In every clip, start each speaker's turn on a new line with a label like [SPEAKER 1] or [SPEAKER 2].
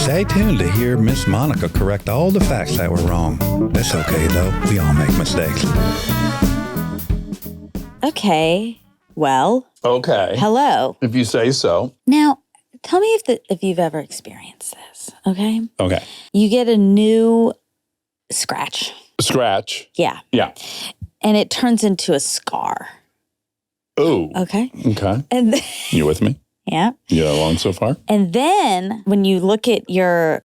[SPEAKER 1] Stay tuned to hear Miss Monica correct all the facts that were wrong. That's okay, though. We all make mistakes.
[SPEAKER 2] Okay. Well.
[SPEAKER 3] Okay.
[SPEAKER 2] Hello.
[SPEAKER 3] If you say so.
[SPEAKER 2] Now, tell me if you've ever experienced this, okay?
[SPEAKER 3] Okay.
[SPEAKER 2] You get a new scratch.
[SPEAKER 3] Scratch.
[SPEAKER 2] Yeah.
[SPEAKER 3] Yeah.
[SPEAKER 2] And it turns into a scar.
[SPEAKER 3] Oh.
[SPEAKER 2] Okay.
[SPEAKER 3] Okay.
[SPEAKER 2] And then,
[SPEAKER 3] You with me?
[SPEAKER 2] yeah.
[SPEAKER 3] You along so far?
[SPEAKER 2] And then when you look at your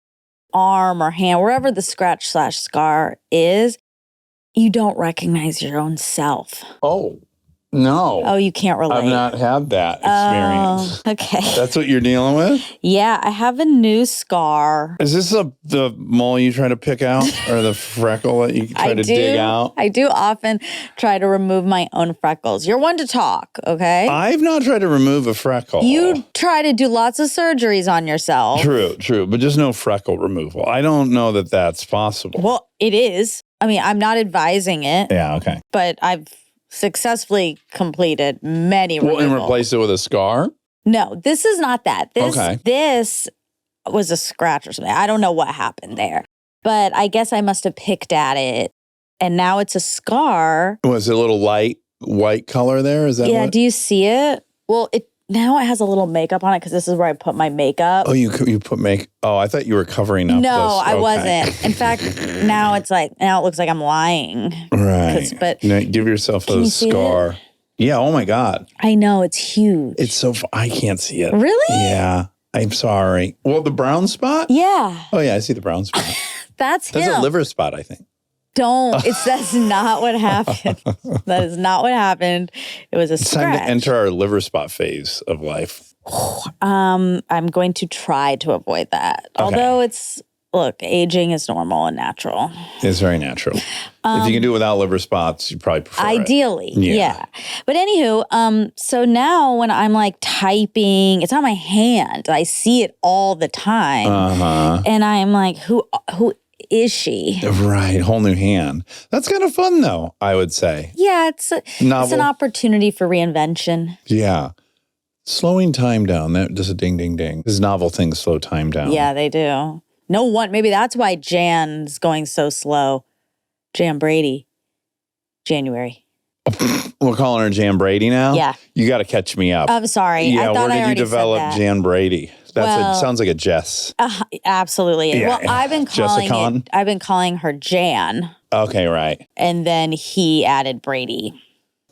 [SPEAKER 2] arm or hand, wherever the scratch/scar is, you don't recognize your own self.
[SPEAKER 3] Oh, no.
[SPEAKER 2] Oh, you can't relate.
[SPEAKER 3] I've not had that experience.
[SPEAKER 2] Oh, okay.
[SPEAKER 3] That's what you're dealing with?
[SPEAKER 2] Yeah, I have a new scar.
[SPEAKER 3] Is this the mole you try to pick out or the freckle that you try to dig out?
[SPEAKER 2] I do often try to remove my own freckles. You're one to talk, okay?
[SPEAKER 3] I've not tried to remove a freckle.
[SPEAKER 2] You try to do lots of surgeries on yourself.
[SPEAKER 3] True, but just no freckle removal. I don't know that that's possible.
[SPEAKER 2] Well, it is. I mean, I'm not advising it.
[SPEAKER 3] Yeah, okay.
[SPEAKER 2] But I've successfully completed many removals.
[SPEAKER 3] And replace it with a scar?
[SPEAKER 2] No, this is not that.
[SPEAKER 3] Okay.
[SPEAKER 2] This was a scratch or something. I don't know what happened there. But I guess I must have picked at it. And now it's a scar.
[SPEAKER 3] Was it a little light white color there? Is that
[SPEAKER 2] Yeah,
[SPEAKER 3] what?
[SPEAKER 2] do you see it? Well, now it has a little makeup on it because this is where I put my makeup.
[SPEAKER 3] Oh, you put Oh, I thought you were covering up.
[SPEAKER 2] No, I
[SPEAKER 3] okay.
[SPEAKER 2] wasn't. In fact, now it looks like I'm lying.
[SPEAKER 3] Right.
[SPEAKER 2] But
[SPEAKER 3] give yourself
[SPEAKER 2] can
[SPEAKER 3] a
[SPEAKER 2] you see
[SPEAKER 3] scar. Yeah. Oh my God.
[SPEAKER 2] I know, it's huge.
[SPEAKER 3] It's so. I can't see it.
[SPEAKER 2] Really?
[SPEAKER 3] Yeah. I'm sorry. Well, the brown spot.
[SPEAKER 2] Yeah.
[SPEAKER 3] Oh yeah, I see the brown spot.
[SPEAKER 2] That's
[SPEAKER 3] That's
[SPEAKER 2] him.
[SPEAKER 3] a liver spot, I think.
[SPEAKER 2] That's not what happened. That is not what happened. It was a
[SPEAKER 3] It's
[SPEAKER 2] scratch.
[SPEAKER 3] time to enter our liver spot phase of life.
[SPEAKER 2] I'm going to try to avoid that.
[SPEAKER 3] Okay.
[SPEAKER 2] Although aging is normal and natural.
[SPEAKER 3] It's very natural. If you can do it without liver spots, you probably prefer it.
[SPEAKER 2] Ideally,
[SPEAKER 3] Yeah.
[SPEAKER 2] yeah. But anywho, so now when I'm like typing, it's on my hand. I see it all the time.
[SPEAKER 3] Uh-huh.
[SPEAKER 2] And I'm like, who is she?
[SPEAKER 3] Right. Whole new hand. That's kind of fun, though, I would say.
[SPEAKER 2] Yeah, it's an opportunity for reinvention.
[SPEAKER 3] Yeah. Slowing time down. That just a ding, ding, ding. These novel things slow time down.
[SPEAKER 2] Yeah, they do. No one. Maybe that's why Jan's going so slow. Jan Brady. January.
[SPEAKER 3] We're calling her Jan Brady now?
[SPEAKER 2] Yeah.
[SPEAKER 3] You got to catch me up.
[SPEAKER 2] I'm sorry.
[SPEAKER 3] Yeah,
[SPEAKER 2] I thought
[SPEAKER 3] where did
[SPEAKER 2] I
[SPEAKER 3] you develop
[SPEAKER 2] said that.
[SPEAKER 3] Jan Brady? Sounds like a Jess.
[SPEAKER 2] Absolutely.
[SPEAKER 3] Yeah,
[SPEAKER 2] well, I've been calling her Jan.
[SPEAKER 3] Okay, right.
[SPEAKER 2] And then he added Brady.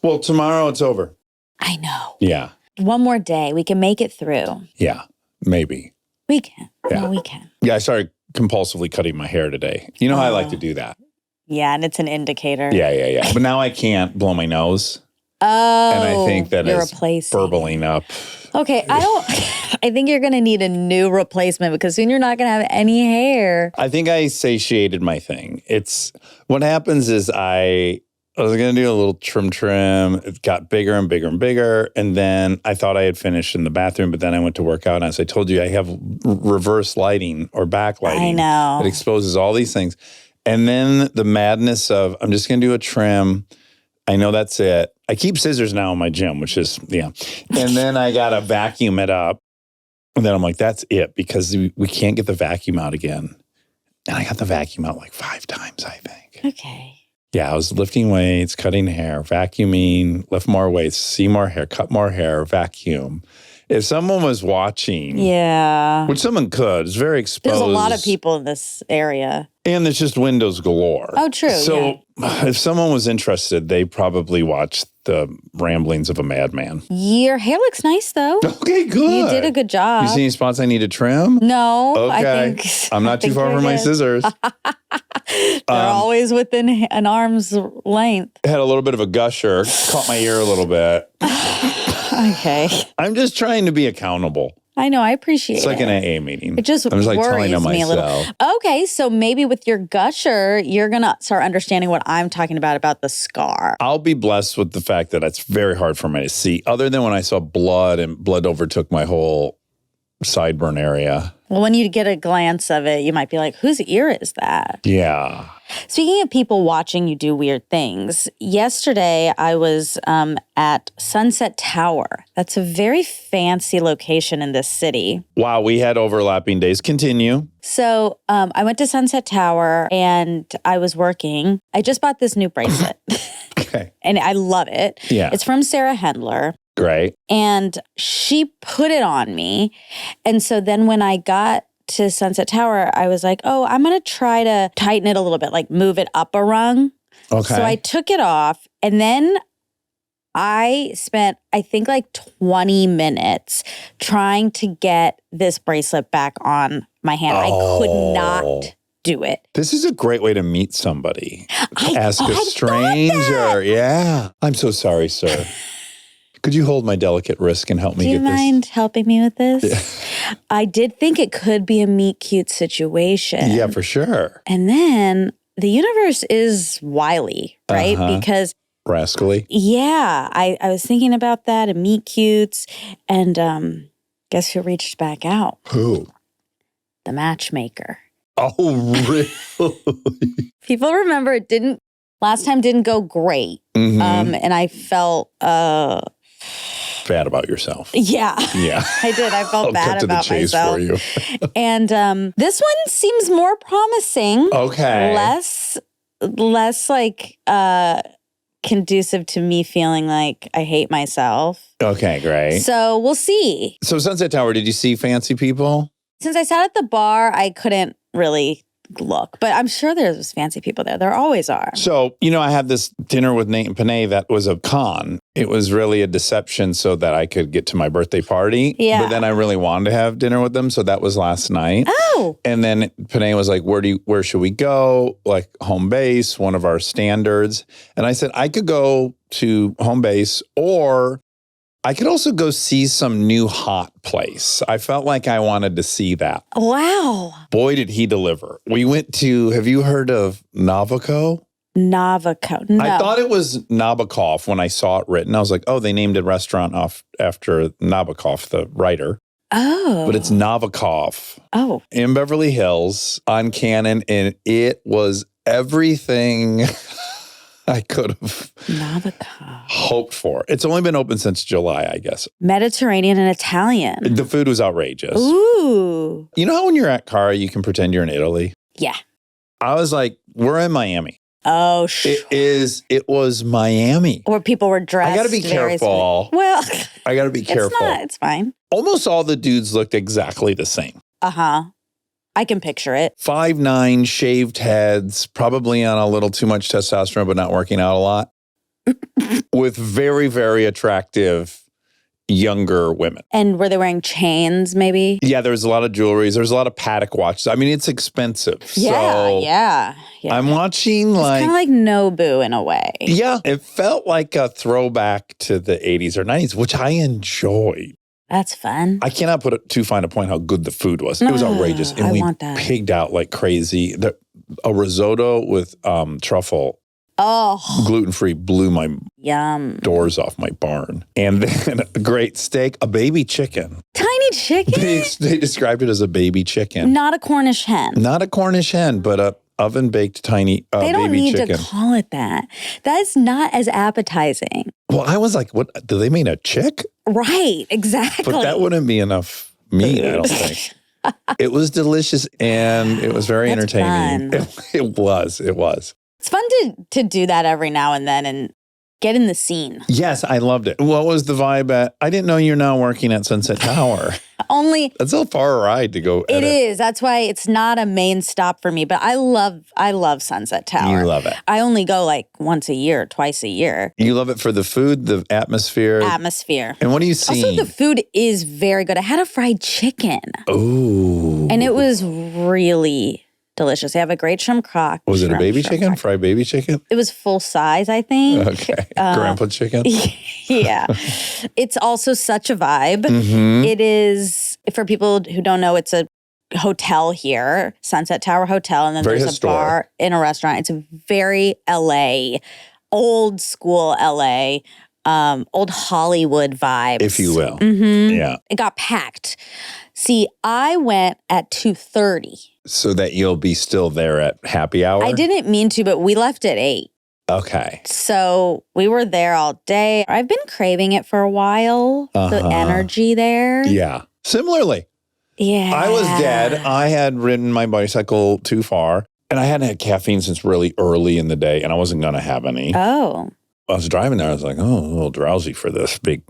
[SPEAKER 3] Well, tomorrow it's over.
[SPEAKER 2] I know.
[SPEAKER 3] Yeah.
[SPEAKER 2] One more day. We can make it through.
[SPEAKER 3] Yeah, maybe.
[SPEAKER 2] We can.
[SPEAKER 3] Yeah.
[SPEAKER 2] No, we can.
[SPEAKER 3] Yeah, I started compulsively cutting my hair today. You know how I like to do that.
[SPEAKER 2] Yeah, and it's an indicator.
[SPEAKER 3] Yeah. But now I can't blow my nose.
[SPEAKER 2] Oh,
[SPEAKER 3] And I think that
[SPEAKER 2] you're
[SPEAKER 3] is
[SPEAKER 2] replacing.
[SPEAKER 3] burbling up.
[SPEAKER 2] Okay, I think you're going to need a new replacement because soon you're not going to have any hair.
[SPEAKER 3] I think I satiated my thing. What happens is I was going to do a little trim. It got bigger and bigger and bigger. And then I thought I had finished in the bathroom, but then I went to work out. And as I told you, I have reverse lighting or backlighting.
[SPEAKER 2] I know.
[SPEAKER 3] It exposes all these things. And then the madness of, I'm just going to do a trim. I know that's it. I keep scissors now in my gym, which is, yeah. And then I got to vacuum it up. And then I'm like, that's it, because we can't get the vacuum out again. And I got the vacuum out like 5 times, I think.
[SPEAKER 2] Okay.
[SPEAKER 3] Yeah, I was lifting weights, cutting hair, vacuuming, lift more weights, see more hair, cut more hair, vacuum. If someone was watching,
[SPEAKER 2] Yeah.
[SPEAKER 3] which someone could, it's very exposed.
[SPEAKER 2] There's a lot of people in this area.
[SPEAKER 3] And there's just windows galore.
[SPEAKER 2] Oh, true.
[SPEAKER 3] So if someone was interested, they probably watched the ramblings of a madman.
[SPEAKER 2] Your hair looks nice, though.
[SPEAKER 3] Okay, good.
[SPEAKER 2] You did a good job.
[SPEAKER 3] You see any spots I need to trim?
[SPEAKER 2] No,
[SPEAKER 3] Okay. I'm not too far from my scissors.
[SPEAKER 2] They're always within an arm's length.
[SPEAKER 3] Had a little bit of a gusher, caught my ear a little bit.
[SPEAKER 2] Okay.
[SPEAKER 3] I'm just trying to be accountable.
[SPEAKER 2] I know. I appreciate it.
[SPEAKER 3] It's like an AA meeting.
[SPEAKER 2] It just
[SPEAKER 3] I'm just like
[SPEAKER 2] worries
[SPEAKER 3] telling on
[SPEAKER 2] me a
[SPEAKER 3] myself.
[SPEAKER 2] little. Okay, so maybe with your gusher, you're going to start understanding what I'm talking about the scar.
[SPEAKER 3] I'll be blessed with the fact that it's very hard for me to see, other than when I saw blood and blood overtook my whole sideburn area.
[SPEAKER 2] Well, when you get a glance of it, you might be like, whose ear is that?
[SPEAKER 3] Yeah.
[SPEAKER 2] Speaking of people watching you do weird things, yesterday I was at Sunset Tower. That's a very fancy location in this city.
[SPEAKER 3] Wow, we had overlapping days. Continue.
[SPEAKER 2] So I went to Sunset Tower and I was working. I just bought this new bracelet.
[SPEAKER 3] Okay.
[SPEAKER 2] And I love it.
[SPEAKER 3] Yeah.
[SPEAKER 2] It's from Sarah Hendler.
[SPEAKER 3] Great.
[SPEAKER 2] And she put it on me. And so then when I got to Sunset Tower, I was like, oh, I'm going to try to tighten it a little bit, like move it up a rung.
[SPEAKER 3] Okay.
[SPEAKER 2] So I took it off and then I spent, I think, like 20 minutes trying to get this bracelet back on my hand. I could not do it.
[SPEAKER 3] This is a great way to meet somebody. Ask a
[SPEAKER 2] I
[SPEAKER 3] stranger. Yeah. I'm so sorry, sir. Could you hold my delicate wrist and help me
[SPEAKER 2] Do you
[SPEAKER 3] get this?
[SPEAKER 2] mind helping me with this?
[SPEAKER 3] Yeah.
[SPEAKER 2] I did think it could be a meet cute situation.
[SPEAKER 3] Yeah, for sure.
[SPEAKER 2] And then the universe is wily, right? Because
[SPEAKER 3] rascally.
[SPEAKER 2] yeah, I was thinking about that and meet cutes. And guess who reached back out?
[SPEAKER 3] Who?
[SPEAKER 2] The matchmaker.
[SPEAKER 3] Oh, really?
[SPEAKER 2] People remember it last time didn't go great.
[SPEAKER 3] Mm-hmm.
[SPEAKER 2] And I felt
[SPEAKER 3] bad about yourself.
[SPEAKER 2] Yeah.
[SPEAKER 3] Yeah.
[SPEAKER 2] I did. I felt bad about
[SPEAKER 3] chase
[SPEAKER 2] myself.
[SPEAKER 3] for you.
[SPEAKER 2] And this one seems more promising.
[SPEAKER 3] Okay.
[SPEAKER 2] Less like conducive to me feeling like I hate myself.
[SPEAKER 3] Okay, great.
[SPEAKER 2] So we'll see.
[SPEAKER 3] So Sunset Tower, did you see fancy people?
[SPEAKER 2] Since I sat at the bar, I couldn't really look, but I'm sure there's fancy people there. There always are.
[SPEAKER 3] So, I had this dinner with Nate and Panay that was a con. It was really a deception so that I could get to my birthday party.
[SPEAKER 2] Yeah.
[SPEAKER 3] But then I really wanted to have dinner with them. So that was last night.
[SPEAKER 2] Oh.
[SPEAKER 3] And then Panay was like, where should we go? Like home base, one of our standards. And I said, I could go to home base or I could also go see some new hot place. I felt like I wanted to see that.
[SPEAKER 2] Wow.
[SPEAKER 3] Boy, did he deliver. We went to, have you heard of Navajo?
[SPEAKER 2] Navajo. No.
[SPEAKER 3] I thought it was Nabokov when I saw it written. I was like, oh, they named a restaurant after Nabokov, the writer.
[SPEAKER 2] Oh.
[SPEAKER 3] But it's Nabokov in Beverly Hills on Cannon. And it was everything I could have hoped for. It's only been open since July, I guess.
[SPEAKER 2] Mediterranean and Italian.
[SPEAKER 3] The food was outrageous.
[SPEAKER 2] Ooh.
[SPEAKER 3] You know how when you're at Cara, you can pretend you're in Italy?
[SPEAKER 2] Yeah.
[SPEAKER 3] I was like, we're in Miami.
[SPEAKER 2] Oh,
[SPEAKER 3] It was Miami.
[SPEAKER 2] Where people were dressed.
[SPEAKER 3] I got to be careful.
[SPEAKER 2] Well,
[SPEAKER 3] I got to be careful.
[SPEAKER 2] It's fine.
[SPEAKER 3] Almost all the dudes looked exactly the same.
[SPEAKER 2] Uh-huh. I can picture it.
[SPEAKER 3] 5'9", shaved heads, probably on a little too much testosterone, but not working out a lot. With very, very attractive younger women.
[SPEAKER 2] And were they wearing chains, maybe?
[SPEAKER 3] Yeah, there was a lot of jewelry. There was a lot of Patek watches. I mean, it's expensive.
[SPEAKER 2] Yeah.
[SPEAKER 3] I'm watching
[SPEAKER 2] it's kind of like Nobu in a way.
[SPEAKER 3] Yeah, it felt like a throwback to the 80s or 90s, which I enjoyed.
[SPEAKER 2] That's fun.
[SPEAKER 3] I cannot put it too fine a point how good the food was. It was outrageous. And we pigged out like crazy. A risotto with truffle, gluten-free, blew my doors off my barn. And then a great steak, a baby chicken.
[SPEAKER 2] Tiny chicken?
[SPEAKER 3] They described it as a baby chicken.
[SPEAKER 2] Not a Cornish hen.
[SPEAKER 3] Not a Cornish hen, but a oven-baked tiny baby chicken.
[SPEAKER 2] They don't need to call it that. That's not as appetizing.
[SPEAKER 3] Well, I was like, what? Do they mean a chick?
[SPEAKER 2] Right, exactly.
[SPEAKER 3] But that wouldn't be enough meat, I don't think. It was delicious and it was very entertaining. It was.
[SPEAKER 2] It's fun to do that every now and then and get in the scene.
[SPEAKER 3] Yes, I loved it. What was the vibe at? I didn't know you're now working at Sunset Tower. That's a far ride to go.
[SPEAKER 2] It is. That's why it's not a main stop for me. But I love Sunset Tower.
[SPEAKER 3] You love it.
[SPEAKER 2] I only go like once a year, twice a year.
[SPEAKER 3] You love it for the food, the atmosphere.
[SPEAKER 2] And
[SPEAKER 3] what do you see?
[SPEAKER 2] Also, the food is very good. I had a fried chicken.
[SPEAKER 3] Ooh.
[SPEAKER 2] And it was really delicious. They have a great shrimp crock.
[SPEAKER 3] Was it a baby chicken? Fried baby chicken?
[SPEAKER 2] It was full size, I think.
[SPEAKER 3] Okay. Grandpa chicken?
[SPEAKER 2] Yeah. It's also such a vibe.
[SPEAKER 3] Mm-hmm.
[SPEAKER 2] It is, for people who don't know, it's a hotel here, Sunset Tower Hotel. And then
[SPEAKER 3] very
[SPEAKER 2] there's
[SPEAKER 3] historic.
[SPEAKER 2] A bar in a restaurant. It's very LA, old school LA. old Hollywood vibes.
[SPEAKER 3] If you will.
[SPEAKER 2] Mm-hmm.
[SPEAKER 3] Yeah.
[SPEAKER 2] It got packed. See, I went at 2:30.
[SPEAKER 3] So that you'll be still there at happy hour?
[SPEAKER 2] I didn't mean to, but we left at 8.
[SPEAKER 3] Okay.
[SPEAKER 2] So we were there all day. I've been craving it for a while, the energy there.
[SPEAKER 3] Yeah. Similarly.
[SPEAKER 2] Yeah.
[SPEAKER 3] I was dead. I had ridden my bicycle too far, and I hadn't had caffeine since really early in the day, and I wasn't going to have any.
[SPEAKER 2] Oh.
[SPEAKER 3] I was driving there. I was like, oh, a little drowsy for this big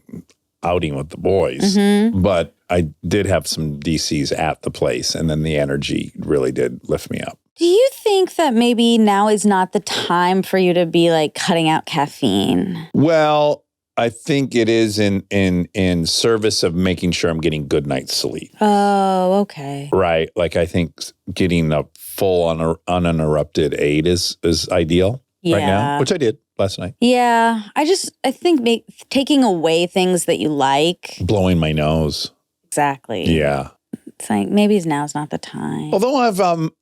[SPEAKER 3] outing with the boys.
[SPEAKER 2] Mm-hmm.
[SPEAKER 3] But I did have some DCs at the place, and then the energy really did lift me up.
[SPEAKER 2] Do you think that maybe now is not the time for you to be like cutting out caffeine?
[SPEAKER 3] Well, I think it is in service of making sure I'm getting good night's sleep.
[SPEAKER 2] Oh, okay.
[SPEAKER 3] Right. Like I think getting a full uninterrupted 8 is ideal right now, which I did last night.
[SPEAKER 2] Yeah. I think taking away things that you like.
[SPEAKER 3] Blowing my nose.
[SPEAKER 2] Exactly.
[SPEAKER 3] Yeah.
[SPEAKER 2] It's like maybe now's not the time.
[SPEAKER 3] Although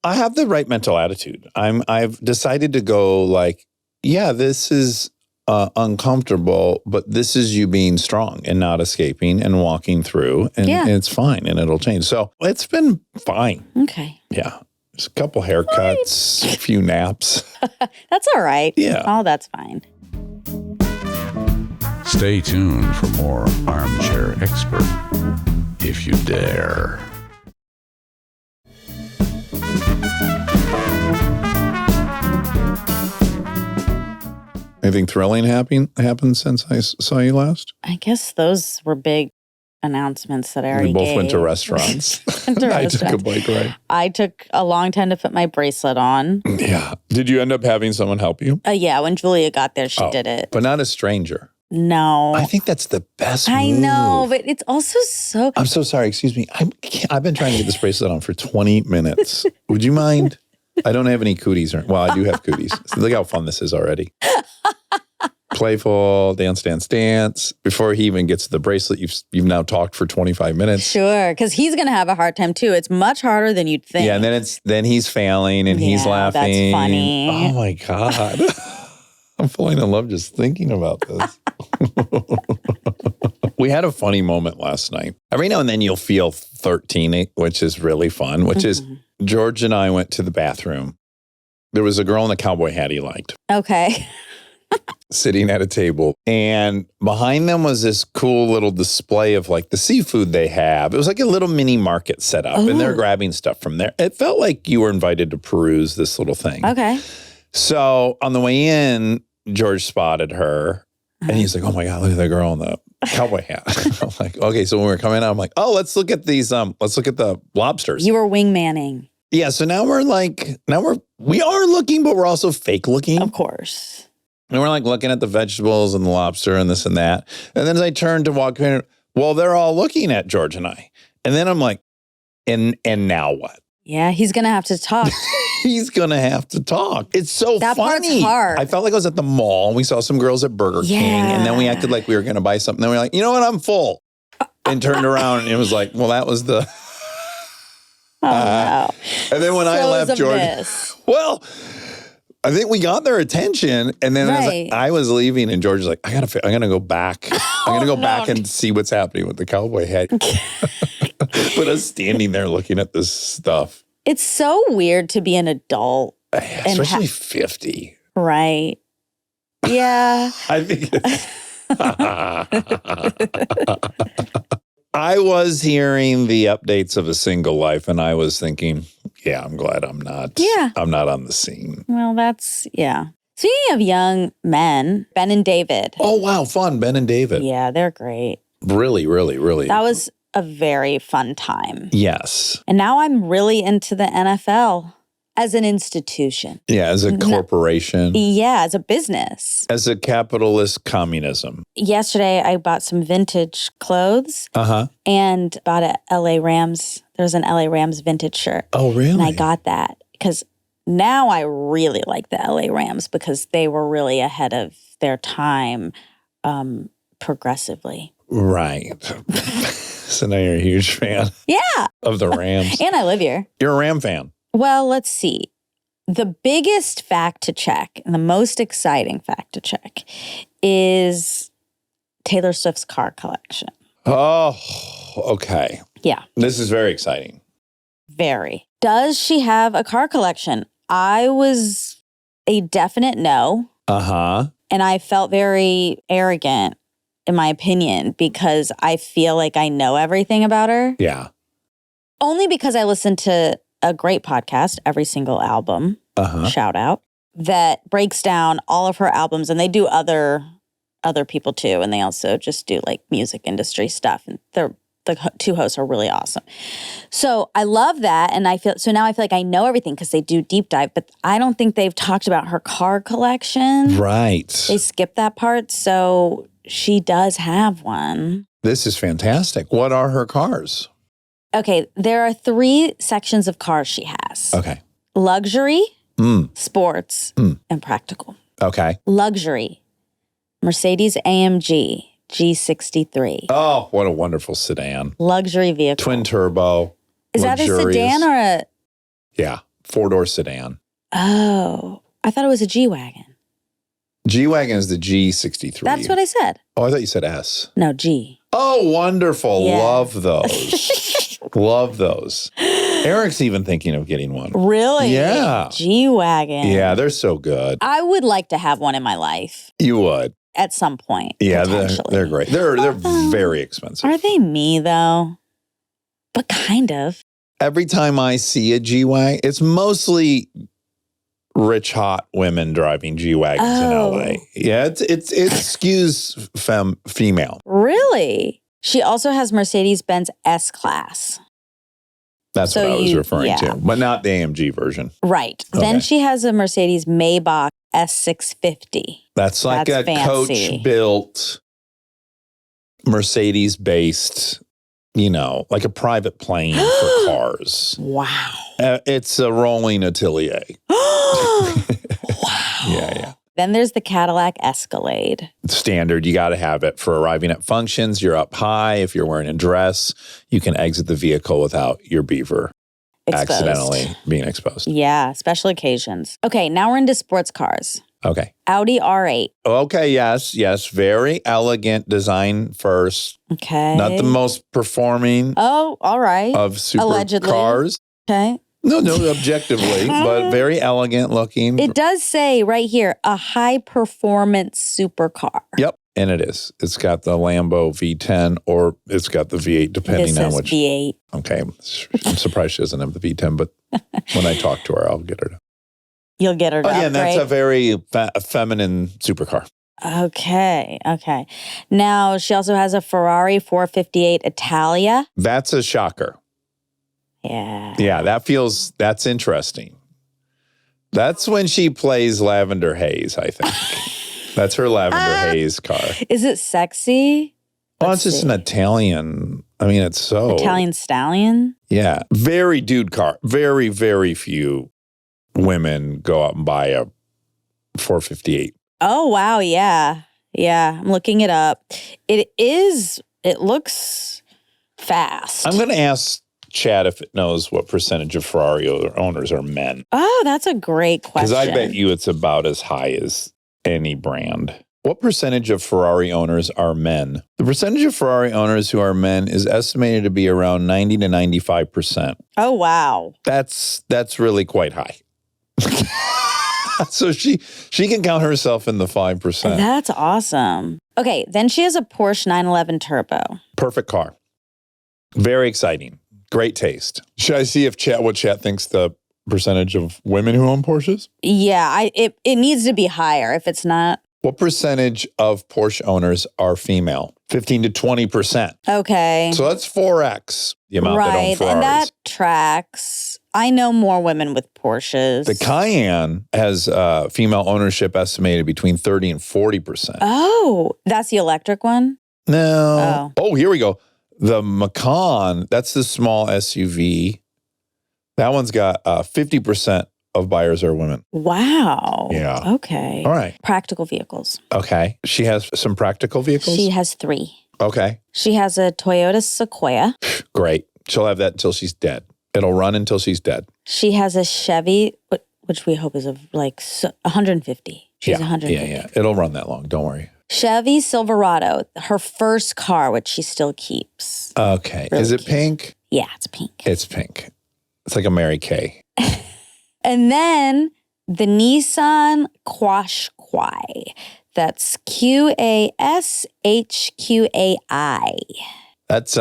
[SPEAKER 3] I have the right mental attitude. I've decided to go like, yeah, this is uncomfortable, but this is you being strong and not escaping and walking through, and it's fine and it'll change. So it's been fine.
[SPEAKER 2] Okay.
[SPEAKER 3] Yeah. Just a couple haircuts, a few naps.
[SPEAKER 2] That's all right.
[SPEAKER 3] Yeah.
[SPEAKER 2] Oh, that's fine.
[SPEAKER 4] Stay tuned for more Armchair Expert, if you dare.
[SPEAKER 3] Anything thrilling happened since I saw you last?
[SPEAKER 2] I guess those were big announcements that I already
[SPEAKER 3] We both
[SPEAKER 2] gave.
[SPEAKER 3] went to restaurants. I took a bike ride.
[SPEAKER 2] I took a long time to put my bracelet on.
[SPEAKER 3] Yeah. Did you end up having someone help you?
[SPEAKER 2] Yeah, when Julia got there, she did it.
[SPEAKER 3] But not a stranger.
[SPEAKER 2] No.
[SPEAKER 3] I think that's the best
[SPEAKER 2] I
[SPEAKER 3] move.
[SPEAKER 2] know, but it's also so...
[SPEAKER 3] I'm so sorry. Excuse me. I've been trying to get this bracelet on for 20 minutes. Would you mind? I don't have any cooties. Well, I do have cooties. So look how fun this is already. Playful, dance, dance, dance. Before he even gets to the bracelet, you've now talked for 25 minutes.
[SPEAKER 2] Sure, because he's going to have a hard time too. It's much harder than you'd think.
[SPEAKER 3] Yeah, and then he's failing and he's laughing.
[SPEAKER 2] That's funny.
[SPEAKER 3] Oh my God. I'm falling in love just thinking about this. We had a funny moment last night. Every now and then you'll feel 13, which is really fun, which is George and I went to the bathroom. There was a girl in a cowboy hat he liked.
[SPEAKER 2] Okay.
[SPEAKER 3] Sitting at a table. And behind them was this cool little display of like the seafood they have. It was like a little mini market set up and they're grabbing stuff from there. It felt like you were invited to peruse this little thing.
[SPEAKER 2] Okay.
[SPEAKER 3] So on the way in, George spotted her and he's like, oh my God, look at that girl in the cowboy hat. I'm like, okay. So when we were coming out, I'm like, oh, let's look at these, let's look at the lobsters.
[SPEAKER 2] You were wingmanning.
[SPEAKER 3] Yeah. So now we are looking, but we're also fake looking.
[SPEAKER 2] Of course.
[SPEAKER 3] And we're like looking at the vegetables and the lobster and this and that. And then as I turned to walk in, well, they're all looking at George and I. And then I'm like, and now what?
[SPEAKER 2] Yeah, he's going to have to talk.
[SPEAKER 3] He's going to have to talk. It's so
[SPEAKER 2] that
[SPEAKER 3] funny.
[SPEAKER 2] Part's hard.
[SPEAKER 3] I felt like I was at the mall. We saw some girls at Burger King. And then we acted like we were going to buy something. Then we were like, you know what? I'm full. And turned around and it was like, well, that was the...
[SPEAKER 2] no.
[SPEAKER 3] And then when I left, George... Well... I think we got their attention, and then I was leaving, and George was like, "I'm gonna go back. I'm gonna go back and see what's happening with the cowboy hat." But us standing there looking at this stuff.
[SPEAKER 2] It's so weird to be an adult,
[SPEAKER 3] especially 50.
[SPEAKER 2] Right? Yeah.
[SPEAKER 3] I think. I was hearing the updates of A Single Life, and I was thinking, yeah, I'm glad I'm not.
[SPEAKER 2] Yeah.
[SPEAKER 3] I'm not on the scene.
[SPEAKER 2] Well, yeah. Speaking of young men, Ben and David.
[SPEAKER 3] Oh, wow. Fun. Ben and David.
[SPEAKER 2] Yeah, they're great.
[SPEAKER 3] Really, really, really.
[SPEAKER 2] That was a very fun time.
[SPEAKER 3] Yes.
[SPEAKER 2] And now I'm really into the NFL as an institution.
[SPEAKER 3] Yeah, as a corporation.
[SPEAKER 2] Yeah, as a business.
[SPEAKER 3] As a capitalist communism.
[SPEAKER 2] Yesterday, I bought some vintage clothes. And bought a LA Rams. There's an LA Rams vintage shirt.
[SPEAKER 3] Oh, really?
[SPEAKER 2] And I got that because now I really like the LA Rams because they were really ahead of their time progressively.
[SPEAKER 3] Right. So now you're a huge fan.
[SPEAKER 2] Yeah.
[SPEAKER 3] Of the Rams.
[SPEAKER 2] And I live here.
[SPEAKER 3] You're a Ram fan.
[SPEAKER 2] Well, let's see. The biggest fact to check and the most exciting fact to check is Taylor Swift's car collection.
[SPEAKER 3] Oh, okay.
[SPEAKER 2] Yeah.
[SPEAKER 3] This is very exciting.
[SPEAKER 2] Very. Does she have a car collection? I was a definite no.
[SPEAKER 3] Uh-huh.
[SPEAKER 2] And I felt very arrogant, in my opinion, because I feel like I know everything about her.
[SPEAKER 3] Yeah.
[SPEAKER 2] Only because I listened to a great podcast, Every Single Album, shout out, that breaks down all of her albums. And they do other people too. And they also just do like music industry stuff. And the two hosts are really awesome. So I love that. And now I feel like I know everything because they do deep dive, but I don't think they've talked about her car collection.
[SPEAKER 3] Right.
[SPEAKER 2] They skipped that part. So she does have one.
[SPEAKER 3] This is fantastic. What are her cars?
[SPEAKER 2] Okay. There are 3 sections of cars she has.
[SPEAKER 3] Okay.
[SPEAKER 2] Luxury, sports, and practical.
[SPEAKER 3] Okay.
[SPEAKER 2] Luxury, Mercedes AMG G63.
[SPEAKER 3] Oh, what a wonderful sedan.
[SPEAKER 2] Luxury vehicle.
[SPEAKER 3] Twin turbo.
[SPEAKER 2] Is that a
[SPEAKER 3] luxurious.
[SPEAKER 2] sedan or a...
[SPEAKER 3] Yeah, 4-door sedan.
[SPEAKER 2] Oh, I thought it was a G-Wagon.
[SPEAKER 3] G-Wagon is the G63.
[SPEAKER 2] That's what I said.
[SPEAKER 3] Oh, I thought you said S.
[SPEAKER 2] No, G.
[SPEAKER 3] Oh, wonderful.
[SPEAKER 2] Yeah.
[SPEAKER 3] Love those. Love those. Eric's even thinking of getting one.
[SPEAKER 2] Really?
[SPEAKER 3] Yeah.
[SPEAKER 2] G-Wagon.
[SPEAKER 3] Yeah, they're so good.
[SPEAKER 2] I would like to have one in my life
[SPEAKER 3] You would.
[SPEAKER 2] at some point.
[SPEAKER 3] Yeah,
[SPEAKER 2] potentially.
[SPEAKER 3] they're great. They're very expensive.
[SPEAKER 2] Are they me, though? But kind of.
[SPEAKER 3] Every time I see a G-Wagon, it's mostly rich, hot women driving G-Wagons in LA. Yeah, it skews female.
[SPEAKER 2] Really? She also has Mercedes-Benz S-Class.
[SPEAKER 3] That's
[SPEAKER 2] So
[SPEAKER 3] what I was
[SPEAKER 2] you-
[SPEAKER 3] referring
[SPEAKER 2] yeah.
[SPEAKER 3] to, but not the AMG version.
[SPEAKER 2] Right.
[SPEAKER 3] Okay.
[SPEAKER 2] Then she has a Mercedes Maybach S650.
[SPEAKER 3] That's like
[SPEAKER 2] That's
[SPEAKER 3] a
[SPEAKER 2] fancy.
[SPEAKER 3] coach-built, Mercedes-based, like a private plane for cars.
[SPEAKER 2] Wow.
[SPEAKER 3] It's a rolling atelier.
[SPEAKER 2] Wow.
[SPEAKER 3] Yeah.
[SPEAKER 2] Then there's the Cadillac Escalade.
[SPEAKER 3] Standard, you got to have it for arriving at functions. You're up high. If you're wearing a dress, you can exit the vehicle without your beaver
[SPEAKER 2] Exposed.
[SPEAKER 3] accidentally being exposed.
[SPEAKER 2] Yeah, special occasions. Okay, now we're into sports cars.
[SPEAKER 3] Okay.
[SPEAKER 2] Audi R8.
[SPEAKER 3] Okay, yes. Very elegant design first.
[SPEAKER 2] Okay.
[SPEAKER 3] Not the most performing
[SPEAKER 2] Oh, all right.
[SPEAKER 3] of super
[SPEAKER 2] Allegedly.
[SPEAKER 3] cars.
[SPEAKER 2] Okay.
[SPEAKER 3] No, objectively, but very elegant looking.
[SPEAKER 2] It does say right here, a high performance supercar.
[SPEAKER 3] Yep, and it is. It's got the Lambo V10 or it's got the V8, depending
[SPEAKER 2] This
[SPEAKER 3] on
[SPEAKER 2] says
[SPEAKER 3] which.
[SPEAKER 2] V8.
[SPEAKER 3] Okay, I'm surprised she doesn't have the V10, but when I talk to her, I'll get her to.
[SPEAKER 2] You'll get her to
[SPEAKER 3] Oh, yeah, and that's a
[SPEAKER 2] upgrade.
[SPEAKER 3] very feminine supercar.
[SPEAKER 2] Okay. Now, she also has a Ferrari 458 Italia.
[SPEAKER 3] That's a shocker.
[SPEAKER 2] Yeah.
[SPEAKER 3] Yeah, that's interesting. That's when she plays Lavender Haze, I think. That's her Lavender Haze car.
[SPEAKER 2] Is it sexy?
[SPEAKER 3] Well,
[SPEAKER 2] Let's
[SPEAKER 3] it's just
[SPEAKER 2] see.
[SPEAKER 3] an Italian. I mean, it's so.
[SPEAKER 2] Italian stallion?
[SPEAKER 3] Yeah. Very dude car. Very, very few women go out and buy a 458.
[SPEAKER 2] Oh, wow. Yeah. I'm looking it up. It looks fast.
[SPEAKER 3] I'm going to ask Chad if it knows what percentage of Ferrari owners are men.
[SPEAKER 2] Oh, that's a great question.
[SPEAKER 3] Because I bet you it's about as high as any brand. What percentage of Ferrari owners are men? The percentage of Ferrari owners who are men is estimated to be around 90 to 95%.
[SPEAKER 2] Oh, wow.
[SPEAKER 3] That's really quite high. So she can count herself in the 5%.
[SPEAKER 2] That's awesome. Okay, then she has a Porsche 911 Turbo.
[SPEAKER 3] Perfect car. Very exciting. Great taste. Should I see if what Chat thinks the percentage of women who own Porsches?
[SPEAKER 2] Yeah, it needs to be higher. If it's not,
[SPEAKER 3] What percentage of Porsche owners are female? 15 to 20%.
[SPEAKER 2] okay.
[SPEAKER 3] So that's 4x the amount that own
[SPEAKER 2] Right,
[SPEAKER 3] Ferraris.
[SPEAKER 2] and that tracks. I know more women with Porsches.
[SPEAKER 3] The Cayenne has female ownership estimated between 30 and 40%.
[SPEAKER 2] Oh, that's the electric one?
[SPEAKER 3] No. Oh, here we go. The Macan, that's the small SUV. That one's got 50% of buyers are women.
[SPEAKER 2] Wow.
[SPEAKER 3] Yeah.
[SPEAKER 2] Okay.
[SPEAKER 3] All right.
[SPEAKER 2] Practical vehicles.
[SPEAKER 3] Okay. She has some practical vehicles?
[SPEAKER 2] She has 3.
[SPEAKER 3] Okay.
[SPEAKER 2] She has a Toyota Sequoia.
[SPEAKER 3] Great. She'll have that until she's dead. It'll run until she's dead.
[SPEAKER 2] She has a Chevy, which we hope is of like 150. She's 150.
[SPEAKER 3] Yeah. It'll run that long. Don't worry.
[SPEAKER 2] Chevy Silverado, her first car, which she still keeps.
[SPEAKER 3] Okay.
[SPEAKER 2] Really
[SPEAKER 3] Is it
[SPEAKER 2] cute.
[SPEAKER 3] pink?
[SPEAKER 2] Yeah, it's pink.
[SPEAKER 3] It's pink. It's like a Mary Kay.
[SPEAKER 2] And then the Nissan Qashqai. That's Qashqai.
[SPEAKER 3] That's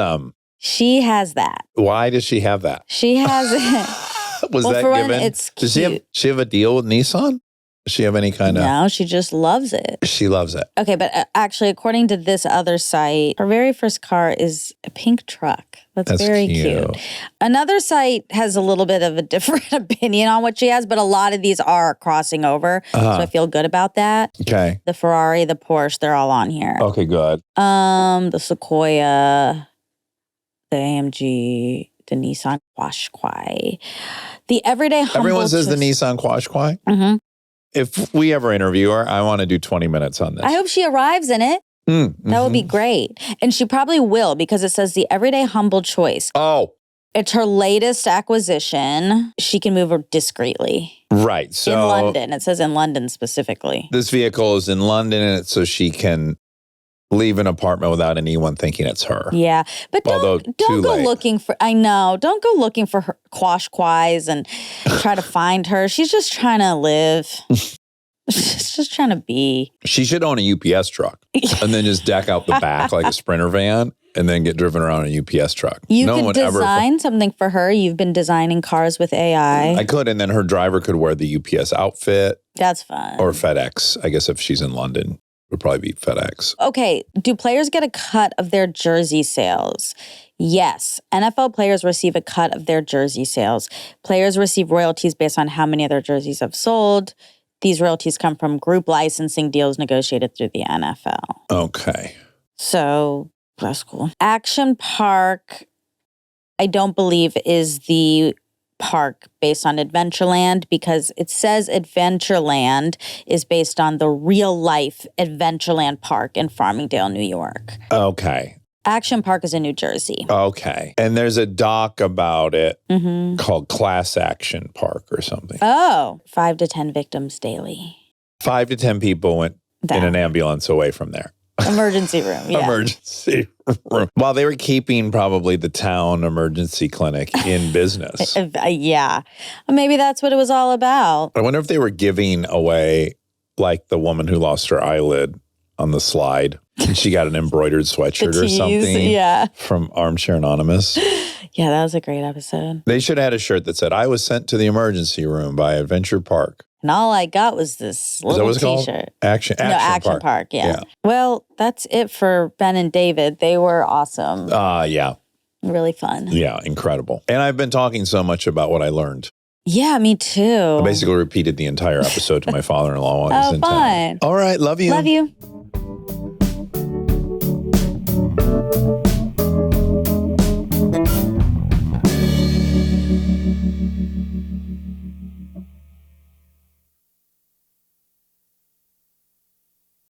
[SPEAKER 2] She has that.
[SPEAKER 3] why does she have that?
[SPEAKER 2] She has it.
[SPEAKER 3] Was
[SPEAKER 2] Well,
[SPEAKER 3] that
[SPEAKER 2] for one,
[SPEAKER 3] given?
[SPEAKER 2] it's
[SPEAKER 3] Does she
[SPEAKER 2] cute.
[SPEAKER 3] have a deal with Nissan? Does she have any kind of
[SPEAKER 2] No, she just loves it.
[SPEAKER 3] She loves it.
[SPEAKER 2] Okay, but actually, according to this other site, her very first car is a pink truck. That's very cute. Another site has a little bit of a different opinion on what she has, but a lot of these are crossing over. So I feel good about that.
[SPEAKER 3] Okay.
[SPEAKER 2] The Ferrari, the Porsche, they're all on here.
[SPEAKER 3] Okay, good.
[SPEAKER 2] The Sequoia, the AMG, the Nissan Qashqai, the everyday humble.
[SPEAKER 3] Everyone says the
[SPEAKER 2] choice-
[SPEAKER 3] Nissan Qashqai.
[SPEAKER 2] Mhm.
[SPEAKER 3] If we ever interview her, I want to do 20 minutes on this.
[SPEAKER 2] I hope she arrives in it. That would be great. And she probably will because it says the everyday humble choice.
[SPEAKER 3] Oh,
[SPEAKER 2] It's her latest acquisition. She can move discreetly.
[SPEAKER 3] right. So
[SPEAKER 2] In London. It says in London specifically.
[SPEAKER 3] this vehicle is in London, and it's so she can leave an apartment without anyone thinking it's her.
[SPEAKER 2] Yeah. But
[SPEAKER 3] Although,
[SPEAKER 2] don't
[SPEAKER 3] too
[SPEAKER 2] go
[SPEAKER 3] late.
[SPEAKER 2] looking for, I know, don't go looking for her Qashqais and try to find her. She's just trying to live. She's just trying to be.
[SPEAKER 3] She should own a UPS truck and then just deck out the back like a Sprinter van and then get driven around in a UPS truck.
[SPEAKER 2] You
[SPEAKER 3] No
[SPEAKER 2] could
[SPEAKER 3] one ever-
[SPEAKER 2] design something for her. You've been designing cars with AI.
[SPEAKER 3] I could, and then her driver could wear the UPS outfit
[SPEAKER 2] That's fun.
[SPEAKER 3] or FedEx. I guess if she's in London, it would probably be FedEx.
[SPEAKER 2] Okay, do players get a cut of their jersey sales? Yes. NFL players receive a cut of their jersey sales. Players receive royalties based on how many of their jerseys have sold. These royalties come from group licensing deals negotiated through the NFL.
[SPEAKER 3] Okay.
[SPEAKER 2] So that's cool. Action Park, I don't believe is the park based on Adventureland because it says Adventureland is based on the real life Adventureland Park in Farmingdale, New York.
[SPEAKER 3] Okay.
[SPEAKER 2] Action Park is in New Jersey.
[SPEAKER 3] Okay. And there's a doc about it
[SPEAKER 2] Mm-hmm.
[SPEAKER 3] called Class Action Park or something.
[SPEAKER 2] Oh, 5 to 10 victims daily.
[SPEAKER 3] 5 to 10 people went in
[SPEAKER 2] Down.
[SPEAKER 3] an ambulance away from there.
[SPEAKER 2] Emergency room. Yeah.
[SPEAKER 3] Emergency room. While they were keeping probably the town emergency clinic in business.
[SPEAKER 2] Yeah. Maybe that's what it was all about.
[SPEAKER 3] I wonder if they were giving away like the woman who lost her eyelid on the slide. And she got an embroidered sweatshirt
[SPEAKER 2] The
[SPEAKER 3] or
[SPEAKER 2] tease,
[SPEAKER 3] something
[SPEAKER 2] yeah.
[SPEAKER 3] from Armchair Anonymous.
[SPEAKER 2] Yeah, that was a great episode.
[SPEAKER 3] They should have had a shirt that said, I was sent to the emergency room by Adventure Park.
[SPEAKER 2] And all I got was this
[SPEAKER 3] Is that
[SPEAKER 2] little
[SPEAKER 3] what it's called?
[SPEAKER 2] t-shirt.
[SPEAKER 3] Action
[SPEAKER 2] Action Park. Yeah. Well, that's it for Ben and David. They were awesome.
[SPEAKER 3] Yeah.
[SPEAKER 2] Really fun.
[SPEAKER 3] Yeah. Incredible. And I've been talking so much about what I learned.
[SPEAKER 2] Yeah, me too.
[SPEAKER 3] I basically repeated the entire episode to my father-in-law while he was
[SPEAKER 2] Oh,
[SPEAKER 3] in town.
[SPEAKER 2] fun.
[SPEAKER 3] All right. Love you.
[SPEAKER 2] Love you.